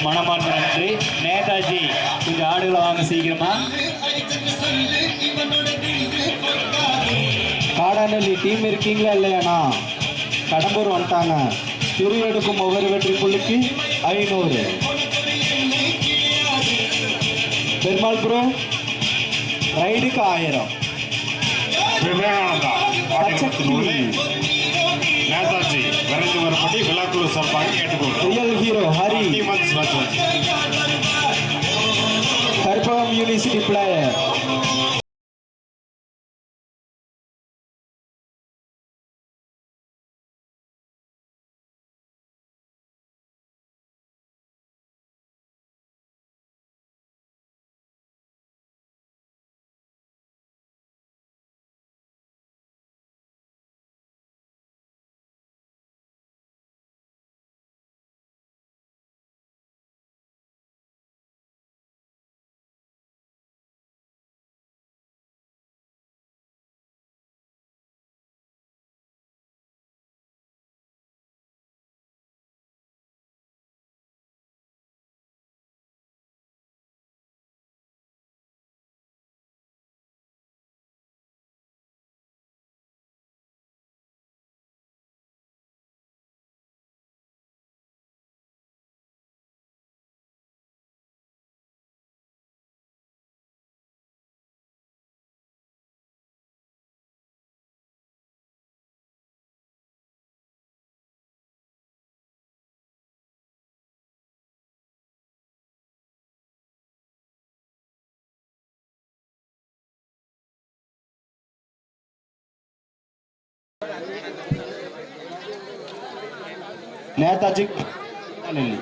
மனமார்ந்த நன்றி. நேதாஜி கொஞ்சம் ஆடுகளை வாங்க சீக்கிரமா. காடாநெல்லி டீம் இருக்கீங்களா இல்லையாண்ணா? கடம்பூர் வந்துட்டாங்க. திரு எடுக்கும் ஒவ்வொரு வெற்றி புள்ளிக்கு 500. பெருமாள் ப்ரோ ரைடுக்கு 1000. நேதாஜி விரைந்து வரும்படி விழாக்குழு சார்பாக கேட்டுக்கொள்கிறோம். Real hero Hari Karpagam university player. Netaji நெல்லி.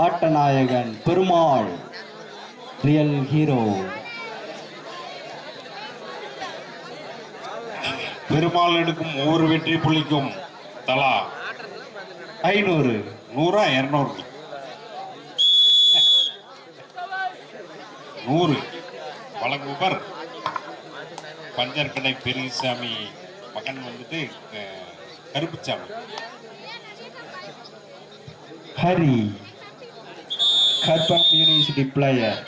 ஆட்டநாயகன் பெருமாள் ரியல் ஹீரோ. பெருமாள் எடுக்கும் ஒவ்வொரு வெற்றி புள்ளிக்கும் தலா 500. 100 200 100 வழங்குவர் பஞ்சர்கடை பெரியசாமி மகன் வந்துட்டு கருப்புச்சாமி. Hari Karpagam university player.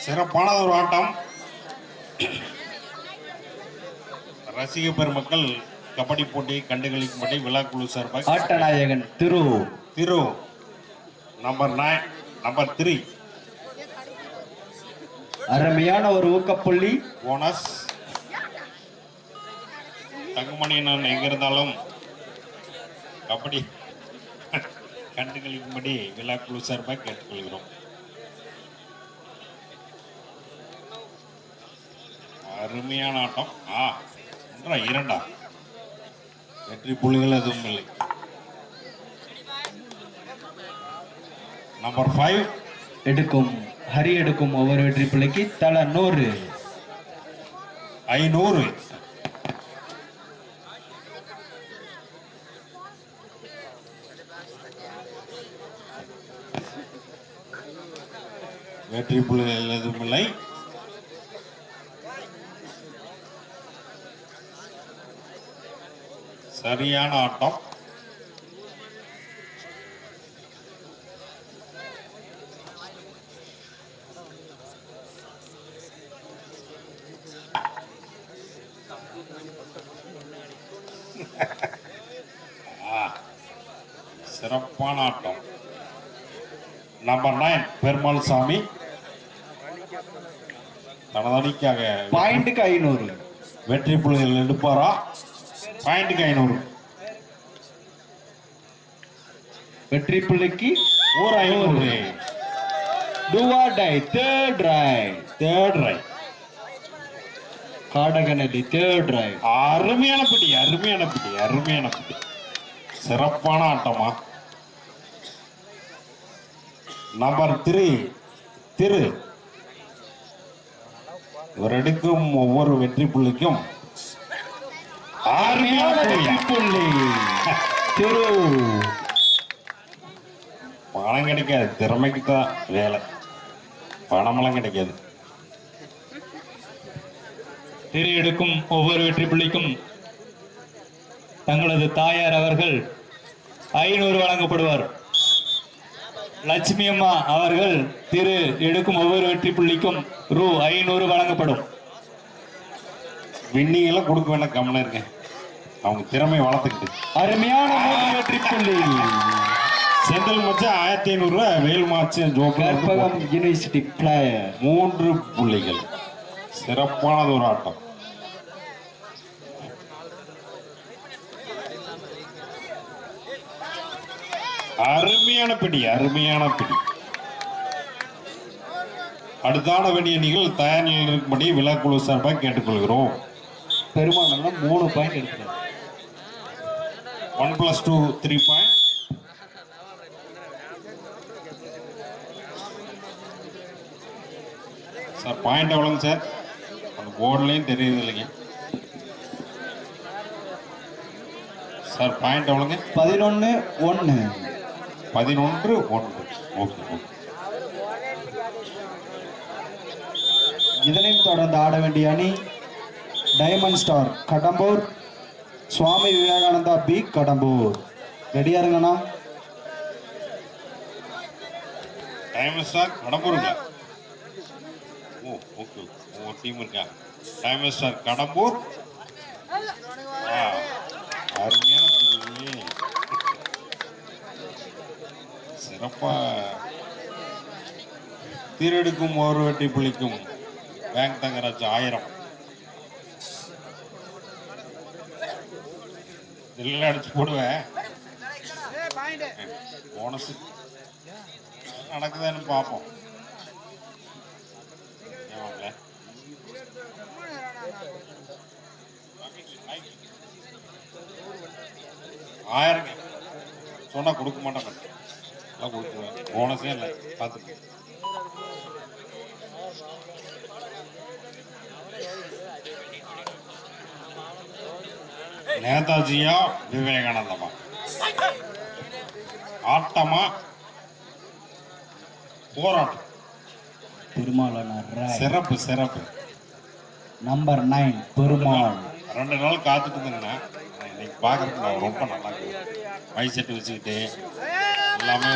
சிறப்பான ஒரு ஆட்டம். ரசிக பெருமக்கள் கபடி போட்டி கண்டுகளிக்கும்படி விழாக்குழு சார்பாக ஆட்டநாயகன் திரு நம்பர் 3 அருமையான ஒரு ஊக்கப்புள்ளி போனஸ். தங்கமணி நான் எங்க இருந்தாலும் கபடி கண்டுகளிக்கும்படி விழாக்குழு சார்பாக கேட்டுக்கொள்கிறோம். அருமையான ஆட்டம். 2 வெற்றி புள்ளிகள் எதுவும் இல்லை. நம்பர் 5 எடுக்கும் ஹரி எடுக்கும் ஒவ்வொரு வெற்றி புள்ளிக்கு தலா 100. 500. வெற்றி புள்ளிகள் எதுவும் இல்லை. சரியான ஆட்டம். சிறப்பான ஆட்டம். நம்பர் 9 பெருமாள் சாமி தனதடிக்காக பாயிண்ட்டுக்கு 500. வெற்றி புள்ளிகள் எடுப்பாரா? பாயிண்ட்டுக்கு 500. வெற்றி புள்ளிக்கு 500. Do or die, third right. காடகநல்லி third right. அருமையான பிடி. சிறப்பான ஆட்டமா. நம்பர் 3 திரு இவர் எடுக்கும் ஒவ்வொரு வெற்றி புள்ளிக்கும் அருமையான வெற்றி புள்ளி திரு. பணம் கிடைக்காது, திறமைக்கு தான் வேலை, பணமெல்லாம் கிடைக்காது. திரு எடுக்கும் ஒவ்வொரு வெற்றி புள்ளிக்கும் தங்களது தாயார் அவர்கள் 500 வழங்கப்படுவார். லட்சுமி அம்மா அவர்கள் திரு எடுக்கும் ஒவ்வொரு வெற்றி புள்ளிக்கும் ரூ 500 வழங்கப்படும். விண்ணிங்கெல்லாம் கொடுக்க வேண்டாம், கம்மன இருக்கேன். அவங்க திறமை வளர்த்துக்கிட்டு அருமையான 3 வெற்றி புள்ளி. செந்தில் மச்சான் 1500 ரூபா, வேல் மாச்சு கற்பகம் யூனிவர்சிட்டி பிளேயர் 3 புள்ளிகள். சிறப்பானது ஒரு ஆட்டம். அருமையான பிடி, அருமையான பிடி. அடுத்தாட வேண்டிய நிகழ் தயார் நிலையில் இருக்கும்படி விழாக்குழு சார்பாக கேட்டுக்கொள்கிறோம். பெருமானெல்லாம் 3 பாயிண்ட் எடுக்கிறார். 1 + 2 3 பாயிண்ட். சார் பாயிண்ட் எவ்வளோங்க சார்? அந்த போர்டுலேயும் தெரியுது இல்லைங்க சார். பாயிண்ட் எவ்வளோங்க? 11-1. 11-1. Okay okay. இதனையும் தொடர்ந்து ஆட வேண்டிய அணி diamond star Kadambur, Swami Vivekananda B Kadambur. ரெடியா இருங்கண்ணா? டைம் ஸ்டார் கடம்பூருங்களா? ஓ ஓகே, ஒரு டீம் இருக்கா. Time star Kadambur. அருமையான சிறப்பா தீரெடுக்கும் ஒரு வெட்டி புள்ளிக்கும் பேங்க் தங்கராஜ் 1000. இதில் அடிச்சு போடுவேன். போனஸ் நடக்குதான்னு பார்ப்போம். ஆயிரம் சொன்னா கொடுக்க மாட்டேன், கொடுக்குவேன். போனஸே இல்லை, பார்த்துக்க. நேதாஜியா விவேகானந்தமா? ஆட்டமா போராட்டம்? பெருமாள் சிறப்பு சிறப்பு. நம்பர் 9 பெருமாள். 2 நாள் காத்துட்டு இருந்தேங்கன்னா இன்னைக்கு பார்க்கறதுக்கு நான் ரொம்ப நல்லா இருக்கு. மை செட்டு வச்சுக்கிட்டு எல்லாமே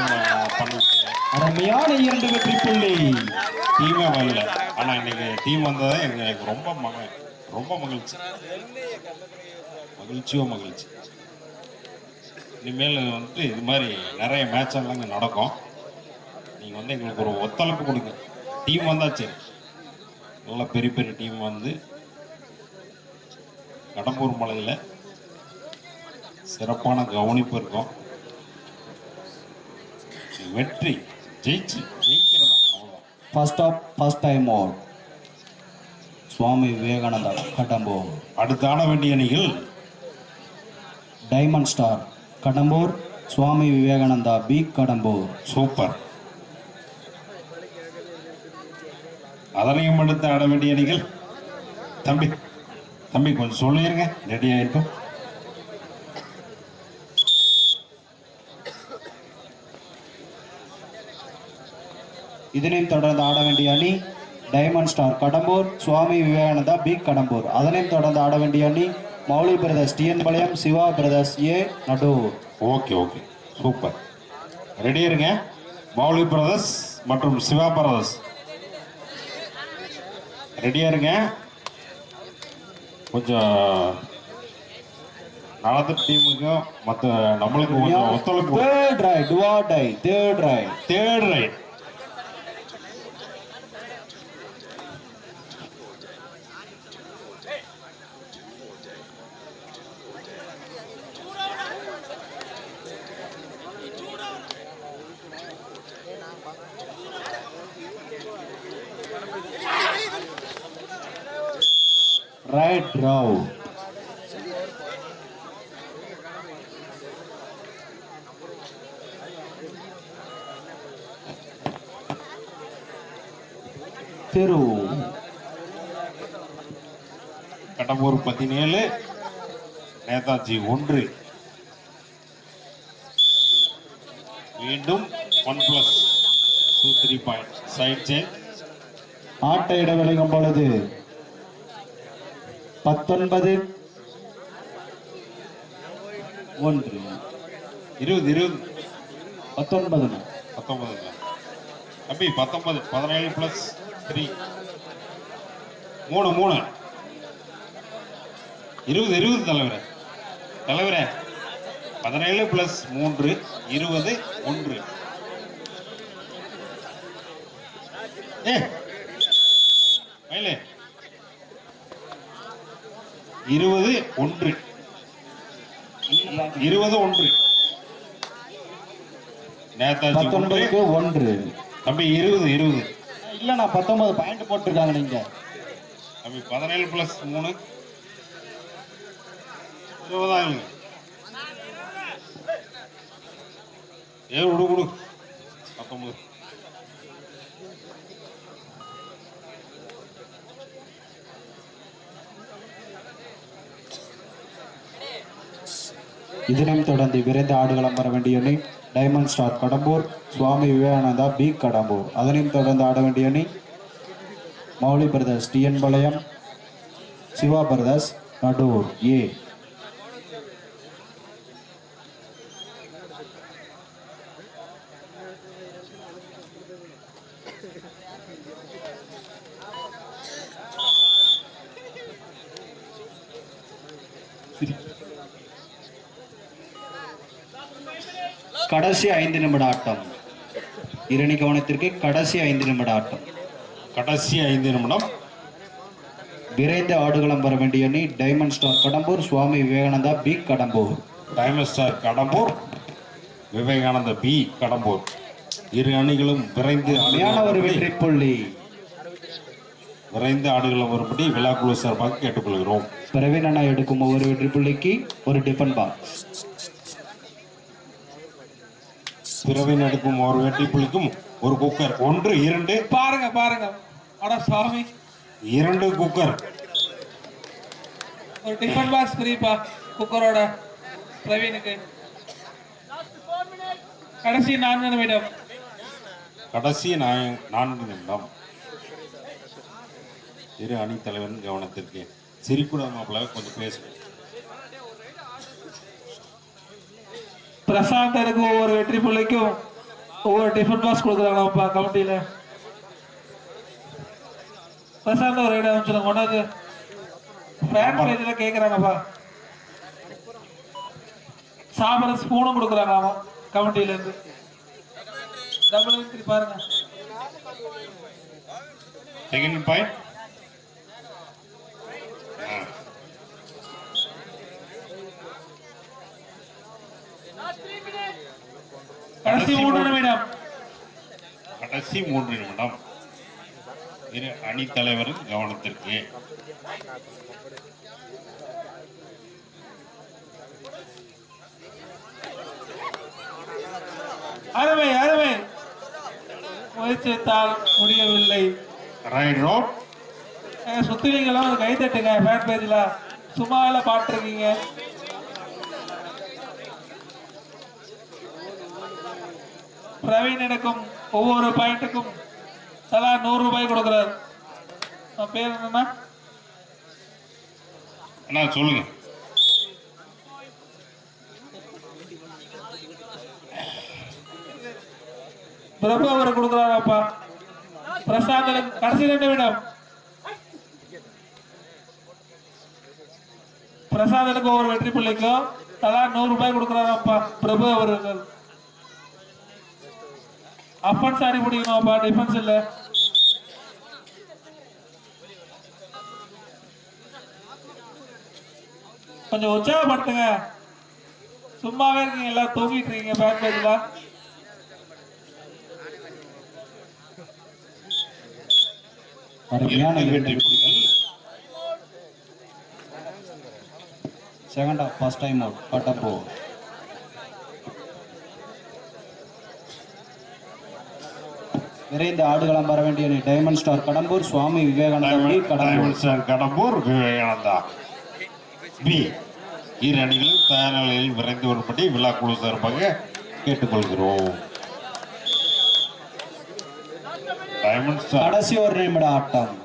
பண்ணிட்டு அருமையான 2 வெற்றி புள்ளி. டீமே வரல, ஆனால் இன்னைக்கு டீம் வந்ததை எங்களுக்கு ரொம்ப ரொம்ப மகிழ்ச்சி, மகிழ்ச்சி. இனிமேல் வந்துட்டு இது மாதிரி நிறைய மேட்ச் எல்லாம் இங்கே நடக்கும். நீங்கள் வந்து எங்களுக்கு ஒரு ஒத்துழைப்பு கொடுங்க. டீம் வந்தால் சரி, நல்ல பெரிய பெரிய டீம் வந்து கடம்பூர் மலையில் சிறப்பான கவனிப்பு இருக்கும். வெற்றி ஜெயிக்கிறதா அவ்வளோதான். First time out Swami Vivekananda Kadambur. அடுத்து ஆட வேண்டிய அணிகள் diamond star Kadambur, Swami Vivekananda B Kadambur. Super. அதனையும் அடுத்து ஆட வேண்டிய அணிகள் தம்பி கொஞ்சம் சொல்லிருங்க, ரெடி ஆயிருக்கும். இதனையும் தொடர்ந்து ஆட வேண்டிய அணி diamond star Kadambur, Swami Vivekananda B Kadambur. அதனையும் தொடர்ந்து ஆட வேண்டிய அணி Mouli brothers TN Palayam, Siva brothers A Nadur. Okay okay, super. Ready இருங்க. மௌலி பிரதர்ஸ் மற்றும் சிவா பிரதர்ஸ் ரெடியா இருங்க. கொஞ்சம் நடந்த டீமுக்கும் மற்ற நம்மளுக்கு கொஞ்சம் ஒத்துழைப்பு. Third right. ரைட் ரவுட். திரு கடம்பூர் 17, நேதாஜி 1. மீண்டும் 1+2 3 பாயிண்ட் சைட் சேஞ்ச். ஆட்ட இடைவெளிக்கும் பொழுது 19 1 20 20 19 19 தம்பி 19 17+3 3 3 20 20 தலைவரே தலைவரே 17+3 20 1. ஏ மயிலே 20 1 20 1 நேதாஜி 19க்கு 1 தம்பி 20 20 இல்லண்ணா 19 பாயிண்ட் போட்டிருக்காங்க நீங்க. தம்பி 17+3 20 ஆகுங்க. ஏ விடு விடு 19. இதனையும் தொடர்ந்து விரைந்து ஆடுகளம் வர வேண்டிய அணி diamond star Kadambur, Swami Vivekananda B Kadambur. அதனையும் தொடர்ந்து ஆட வேண்டிய அணி Mouli brothers TN Palayam, Siva brothers Nadur ஏ. கடைசி 5 நிமிட ஆட்டம். இரணி கவனத்திற்கு கடைசி 5 நிமிட ஆட்டம். கடைசி 5 நிமிடம். விரைந்து ஆடுகளம் வர வேண்டிய அணி diamond star Kadambur, Swami Vivekananda B Kadambur. Diamond star Kadambur, Vivekananda B Kadambur. இரு அணிகளும் விரைந்து அருமையான ஒரு வெற்றி புள்ளி. விரைந்து ஆடுகளம் வரும்படி விழாக்குழு சார்பாக கேட்டுக்கொள்கிறோம். பிரவீன் அண்ணா எடுக்கும் ஒவ்வொரு வெற்றி புள்ளிக்கு ஒரு டிஃபன் பாக்ஸ். பிரவீன் எடுக்கும் ஒரு வெற்றி புள்ளிக்கும் ஒரு குக்கர். 1 2 பாருங்க பாருங்க. அட சாமி, 2 குக்கர். ஒரு டிஃபன் பாக்ஸ் ஃப்ரீப்பா குக்கரோட பிரவீனுக்கு. கடைசி 4 நிமிடம். கடைசி 4 நிமிடம். இரு அணி தலைவரின் கவனத்திற்கு. சிரிக்குடாம கொஞ்சம் பேசுங்க. பிரசாந்தருக்கு ஒவ்வொரு வெற்றி புள்ளிக்கும் ஒவ்வொரு டிஃபன் பாக்ஸ் கொடுக்குறாங்கப்பா கமிட்டியில. பிரசாந்த் ஒரு இடம் சொல்லுங்க. கொண்டாந்து ஃபேன் பேஜ்ல கேட்குறாங்கப்பா. சாப்பிட்ற ஸ்பூனும் கொடுக்குறாங்களாமா கமிட்டியில இருந்து. டபுள் என்ட்ரி பாருங்க. Second point. கடைசி 3 நிமிடம். கடைசி 3 நிமிடம். இரு அணி தலைவரின் கவனத்திற்கு. அருமை அருமை. முயற்சித்தால் முடியவில்லை. Right road. சுத்துவீங்களாம் ஒரு கை தட்டுங்க. ஃபேன் பேஜ்ல சும்மாவில் பாட்டுருக்கீங்க. பிரவீன் எடுக்கும் ஒவ்வொரு பாயிண்ட்டுக்கும் தலா 100 ரூபாய் கொடுக்கிறார். பேர் என்னன்னா அண்ணா சொல்லுங்க. பிரபு அவர் கொடுக்குறாங்கப்பா. பிரசாந்த் கடைசி 2 நிமிடம். பிரசாந்தனுக்கு ஒவ்வொரு வெற்றி புள்ளிக்கும் தலா 100 ரூபாய் கொடுக்குறாங்கப்பா பிரபு அவர்கள். அஃபன்ஸ் ஆடி முடிக்கணும்ப்பா, டிஃபென்ஸ் இல்ல. கொஞ்சம் உற்சாகப்படுத்துங்க. சும்மாவே இருக்கீங்க, எல்லாம் தூங்கிட்டு இருக்கீங்க பேக் பேஜ்ல. அருமையான வெற்றி புள்ளிகள். Second half first time out Kadambur. விரைந்து ஆடுகளம் வர வேண்டிய அணி diamond star Kadambur, Swami Vivekananda B Kadambur. Diamond star Kadambur, Vivekananda B. இரு அணிகளும் தயார் நிலையில் விரைந்து வரும்படி விழா குழு சார்பாக கேட்டுக்கொள்கிறோம். டைமண்ட் ஸ்டார் கடைசி ஒரு நிமிட ஆட்டம்.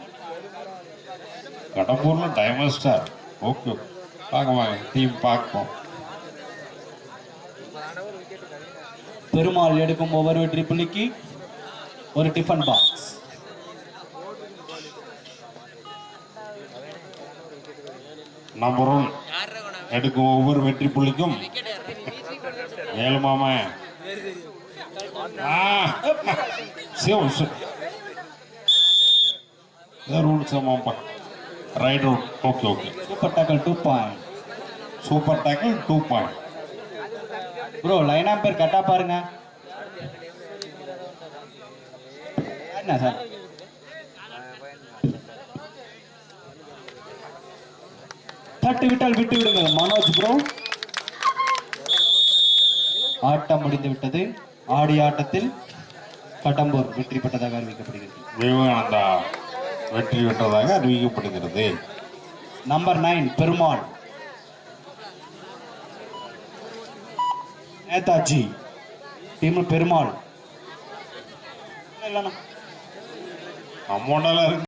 கடம்பூர்ல டைமண்ட் ஸ்டார். ஓகே பார்க்க வாங்க டீம் பார்ப்போம். பெருமாள் எடுக்கும் ஒவ்வொரு வெற்றி புள்ளிக்கு ஒரு டிஃபன் பாக்ஸ். நம்பர் 1 எடுக்கும் ஒவ்வொரு வெற்றி புள்ளிக்கும் ஏழு மாமா ரூல்ஸ் மாப்பா right route. Okay okay super tackle 2 point. Super tackle 2 point. Bro line பேர் கரெக்டா பாருங்க. என்ன சார் தட்டு விட்டால் விட்டு விடுங்கள் மனோஜ் ப்ரோ. ஆட்டம் முடிந்து விட்டது. ஆடிய ஆட்டத்தில் கடம்பூர் வெற்றி பெற்றதாக அறிவிக்கப்படுகிறது. விவேகானந்தா வெற்றி பெற்றதாக அறிவிக்கப்படுகிறது. Number 9 Perumal. Netaji team Perumal amount எல்லாம் இருக்கு.